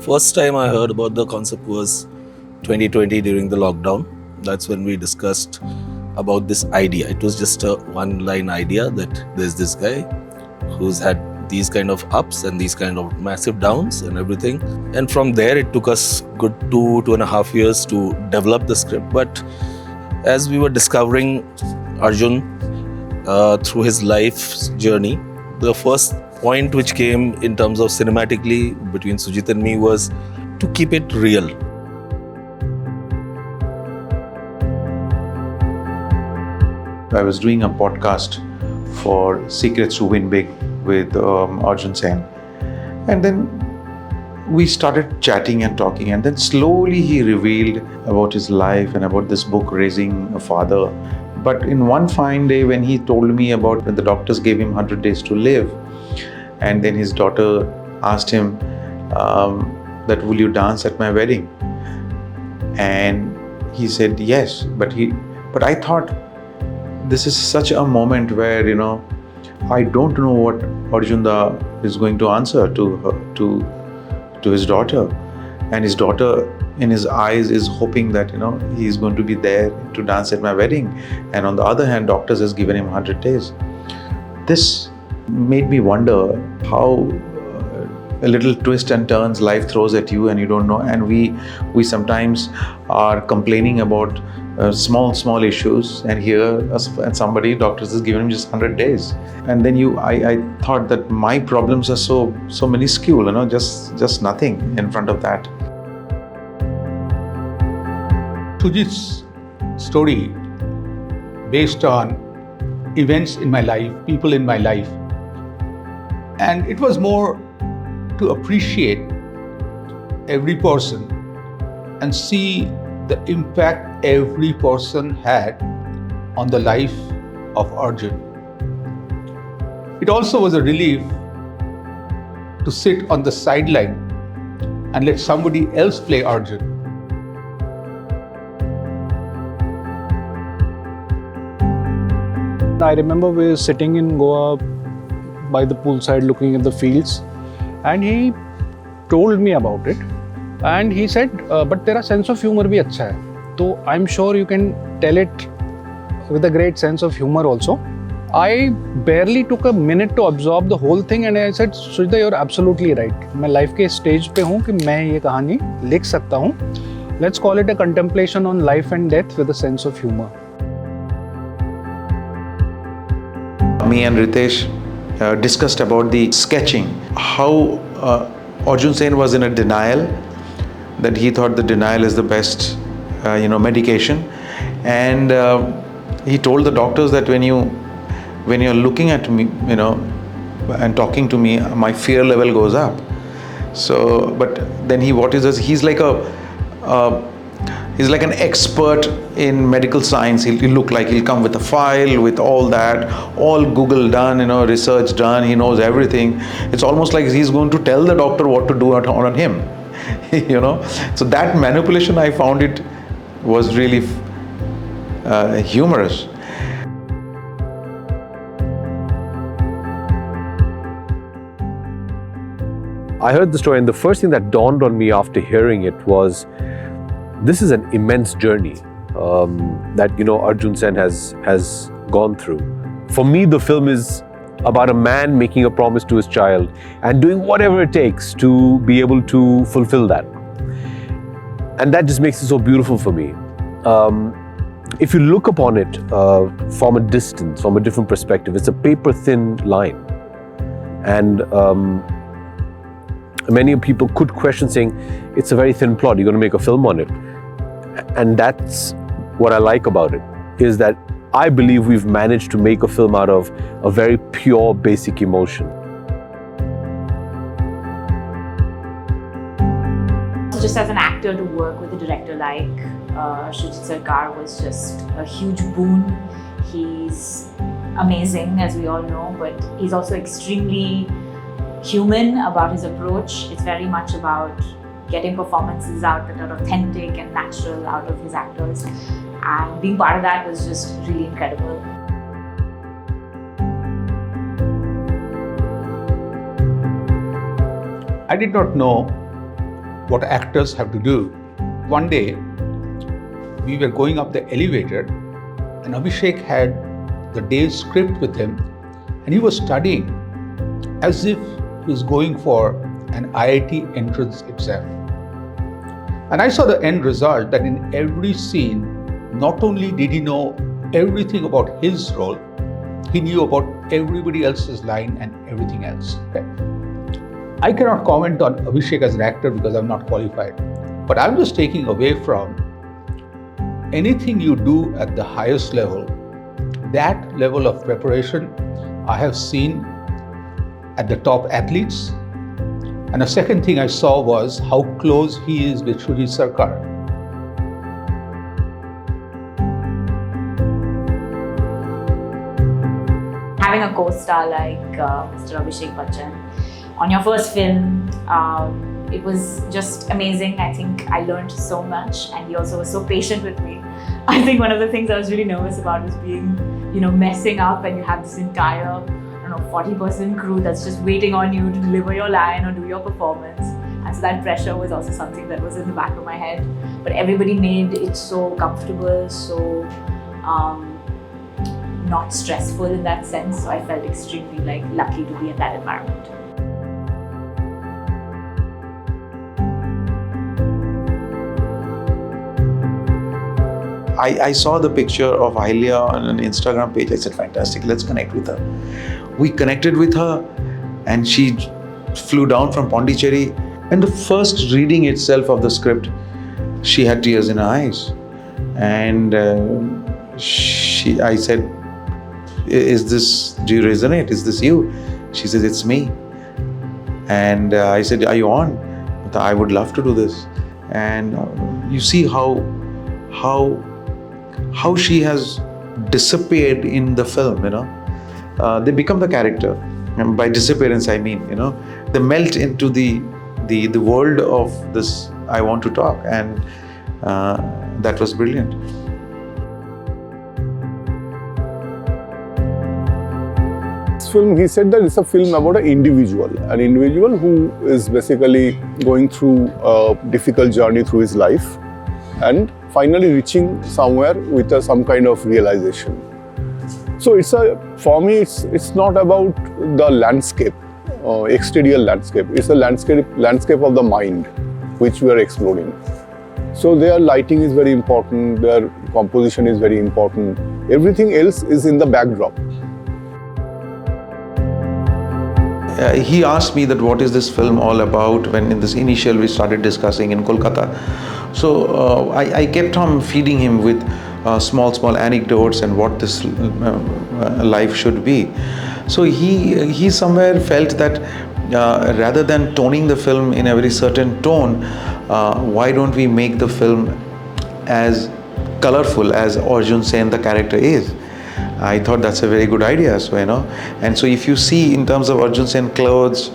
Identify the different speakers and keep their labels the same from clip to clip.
Speaker 1: First time I heard about the concept was 2020 during the lockdown. That's when we discussed about this idea. It was just a one-line idea that there's this guy who's had these kind of ups and these kind of massive downs and everything. And from there, it took us good 2.5 years to develop the script. But as we were discovering Arjun through his life's journey, the first point which came in terms of cinematically between Sujit and me was to keep it real.
Speaker 2: I was doing a podcast for Secrets to Win Big with Arjun Sen. And then we started chatting and talking, and then slowly he revealed about his life and about this book, Raising a Father. But in one fine day when he told me about when the doctors gave him 100 days to live, and then his daughter asked him that, will you dance at my wedding? And he said yes, but I thought this is such a moment where, I don't know what Arjunda is going to answer to his daughter, and his daughter in his eyes is hoping that he is going to be there to dance at my wedding, and on the other hand, doctors has given him 100 days. This made me wonder how a little twist and turns life throws at you and you don't know, and we sometimes are complaining about small issues, and here and somebody, doctors has given him just 100 days, and then I thought that my problems are so minuscule, just nothing in front of that.
Speaker 3: Sujit's story, based on events in my life, people in my life, and it was more to appreciate every person and see the impact every person had on the life of Arjun. It also was a relief to sit on the sideline and let somebody else play Arjun.
Speaker 4: I remember we were sitting in Goa by the poolside looking at the fields, and he told me about it, and he said, but tera sense of humor bhi acha hai, so I'm sure you can tell it with a great sense of humor also. I barely took a minute to absorb the whole thing, and I said, Sujita, you're absolutely right. मैं life के stage पे हूँ कि मैं ये कहानी लिख सकता हूँ. Let's call it a contemplation on life and death with a sense of humor.
Speaker 2: Me and Ritesh discussed about the sketching, how Arjun Sen was in a denial, that he thought the denial is the best medication, and he told the doctors that when you're looking at me and talking to me, my fear level goes up. So but then he's like an expert in medical science. He'll come with a file with all that, all Google done, research done. He knows everything. It's almost like he's going to tell the doctor what to do on him, So that manipulation, I found it was really humorous.
Speaker 5: I heard the story, and the first thing that dawned on me after hearing it was, this is an immense journey that Arjun Sen has gone through. For me, the film is about a man making a promise to his child and doing whatever it takes to be able to fulfill that. And that just makes it so beautiful for me. If you look upon it from a distance, from a different perspective, it's a paper-thin line. And many people could question saying, it's a very thin plot, you're going to make a film on it. And that's what I like about it, is that I believe we've managed to make a film out of a very pure, basic emotion.
Speaker 6: So just as an actor, to work with a director like Sujit Sarkar was just a huge boon. He's amazing, as we all know, but he's also extremely human about his approach. It's very much about getting performances out that are authentic and natural out of his actors, and being part of that was just really incredible.
Speaker 3: I did not know what actors have to do. One day, we were going up the elevator and Abhishek had the day's script with him and he was studying as if he was going for an IIT entrance exam. And I saw the end result that in every scene, not only did he know everything about his role, he knew about everybody else's line and everything else. Okay? I cannot comment on Abhishek as an actor because I'm not qualified, but I'm just taking away from anything you do at the highest level, that level of preparation I have seen at the top athletes. And the second thing I saw was how close he is with Shujit Sarkar.
Speaker 6: Having a co-star like Mr. Abhishek Bachchan on your first film, it was just amazing. I think I learned so much, and he also was so patient with me. I think one of the things I was really nervous about was being, messing up, and you have this entire 40-person crew that's just waiting on you to deliver your line or do your performance. And so that pressure was also something that was in the back of my head. But everybody made it so comfortable, so not stressful in that sense. So I felt extremely lucky to be in that environment.
Speaker 2: I saw the picture of Ahilya on an Instagram page. I said, fantastic, let's connect with her. We connected with her and she flew down from Pondicherry. And the first reading itself of the script, she had tears in her eyes. And I said, do you resonate? Is this you? She says, it's me. And I said, are you on? I would love to do this. And you see how she has disappeared in the film, they become the character. And by disappearance, I mean, they melt into the world of this I Want to Talk, and that was brilliant.
Speaker 7: This film, he said that it's a film about an individual who is basically going through a difficult journey through his life and finally reaching somewhere with some kind of realization. So for me, it's not about the landscape, exterior landscape. It's a landscape of the mind, which we are exploring. So their lighting is very important, their composition is very important. Everything else is in the backdrop.
Speaker 2: He asked me that what is this film all about when in this initial we started discussing in Kolkata. So I kept on feeding him with small anecdotes and what this life should be. So he somewhere felt that rather than toning the film in a very certain tone, why don't we make the film as colorful as Arjun Sen, the character, is. I thought that's a very good idea, and so if you see in terms of Arjun Sen clothes,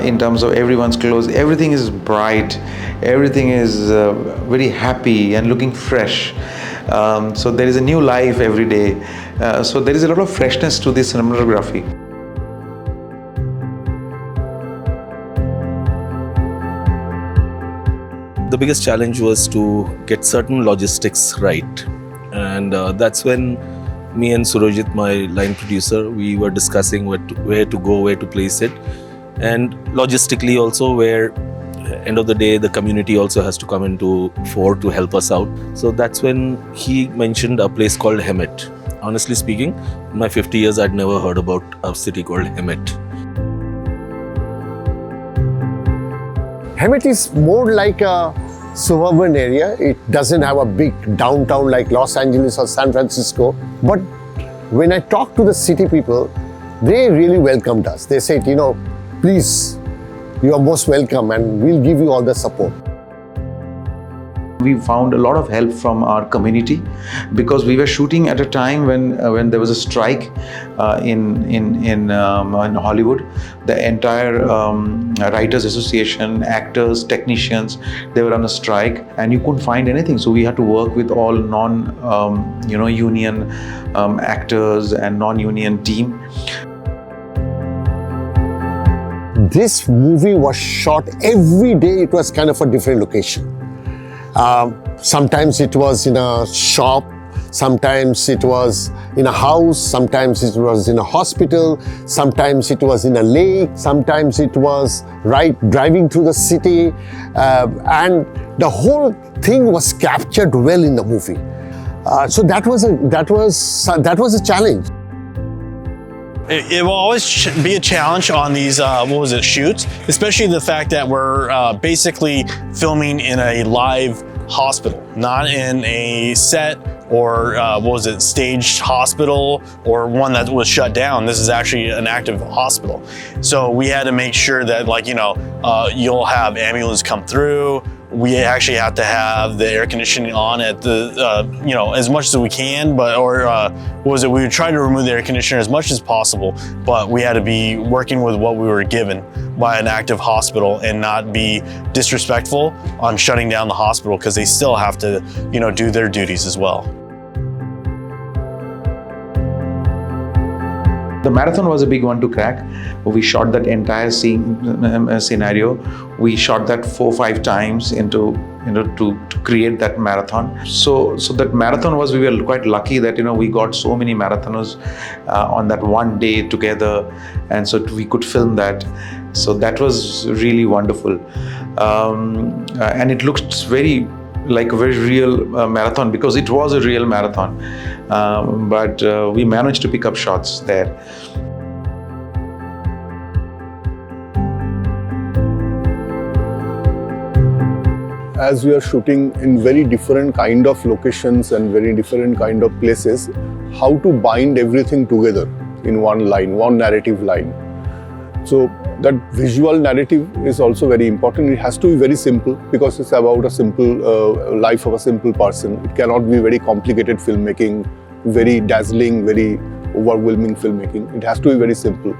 Speaker 2: in terms of everyone's clothes, everything is bright, everything is very happy and looking fresh. So there is a new life every day. So there is a lot of freshness to this cinematography.
Speaker 1: The biggest challenge was to get certain logistics right, and that's when me and Surojit, my line producer, we were discussing where to go, where to place it, and logistically also where, end of the day, the community also has to come into fore to help us out. So that's when he mentioned a place called Hemet. Honestly speaking, in my 50 years, I'd never heard about a city called Hemet.
Speaker 8: Hemet is more like a suburban area. It doesn't have a big downtown like Los Angeles or San Francisco. But when I talk to the city people, they really welcomed us. They said, please, you are most welcome and we'll give you all the support.
Speaker 2: We found a lot of help from our community because we were shooting at a time when there was a strike in Hollywood. The entire Writers Association, actors, technicians, they were on a strike and you couldn't find anything. So we had to work with all non-union actors and non-union team.
Speaker 8: this movie was shot every day. It was kind of a different location. Sometimes it was in a shop, sometimes it was in a house, sometimes it was in a hospital, sometimes it was in a lake, sometimes it was driving through the city, and the whole thing was captured well in the movie. So that was a challenge.
Speaker 9: It will always be a challenge on these shoots, especially the fact that we're basically filming in a live hospital, not in a set or staged hospital or one that was shut down. This is actually an active hospital. So we had to make sure that you'll have ambulance come through. We actually have to have the air conditioning on at the, as much as we can, we would try to remove the air conditioner as much as possible, but we had to be working with what we were given by an active hospital and not be disrespectful on shutting down the hospital, because they still have to, do their duties as well.
Speaker 2: The marathon was a big one to crack. We shot that entire scenario. We shot that 4 or 5 times to create that marathon. So that marathon we were quite lucky that we got so many marathoners on that one day together, and so we could film that. So that was really wonderful, and it looked like a very real marathon, because it was a real marathon, but we managed to pick up shots there.
Speaker 7: As we are shooting in very different kind of locations and very different kind of places, how to bind everything together in one line, one narrative line. So that visual narrative is also very important. It has to be very simple, because it's about a simple life of a simple person. It cannot be very complicated filmmaking, very dazzling, very overwhelming filmmaking. It has to be very simple.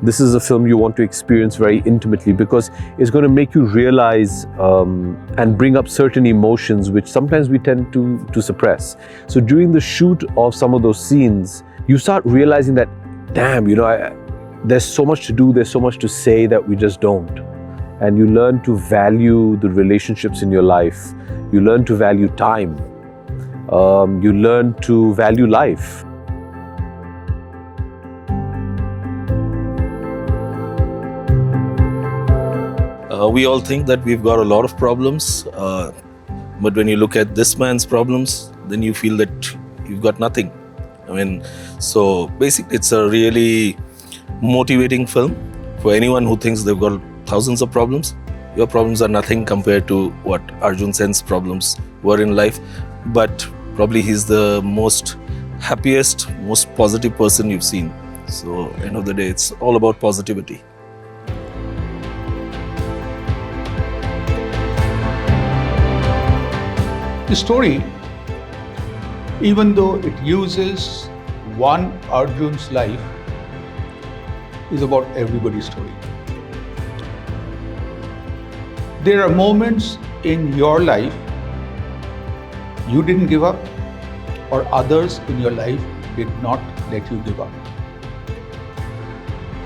Speaker 5: This is a film you want to experience very intimately, because it's going to make you realize and bring up certain emotions which sometimes we tend to suppress. So during the shoot of some of those scenes, you start realizing that, damn, there's so much to do, there's so much to say that we just don't. And you learn to value the relationships in your life. You learn to value time. You learn to value life.
Speaker 1: We all think that we've got a lot of problems, but when you look at this man's problems, then you feel that you've got nothing. So basically it's a really motivating film for anyone who thinks they've got thousands of problems. Your problems are nothing compared to what Arjun Sen's problems were in life, but probably he's the most happiest, most positive person you've seen. So end of the day, it's all about positivity.
Speaker 3: The story, even though it uses one Arjun's life, is about everybody's story. There are moments in your life you didn't give up, or others in your life did not let you give up.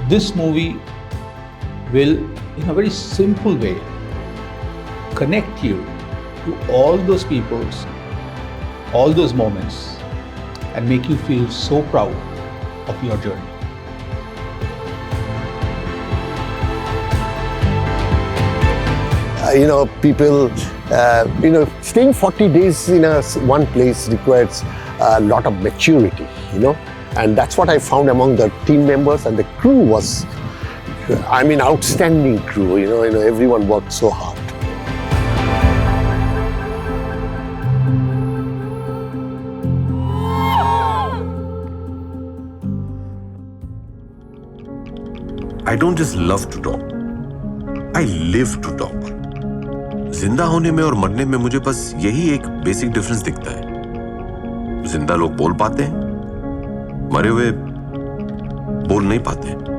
Speaker 3: This movie will, in a very simple way, connect you to all those peoples, all those moments, and make you feel so proud of your journey.
Speaker 8: People, staying 40 days in one place requires a lot of maturity, and that's what I found among the team members, and the crew was, outstanding crew, everyone worked so hard.
Speaker 10: I don't just love to talk. I live to talk. जिंदा होने में और मरने में मुझे बस यही एक बेसिक डिफरेंस दिखता है. जिंदा लोग बोल पाते हैं, मरे हुए बोल नहीं पाते.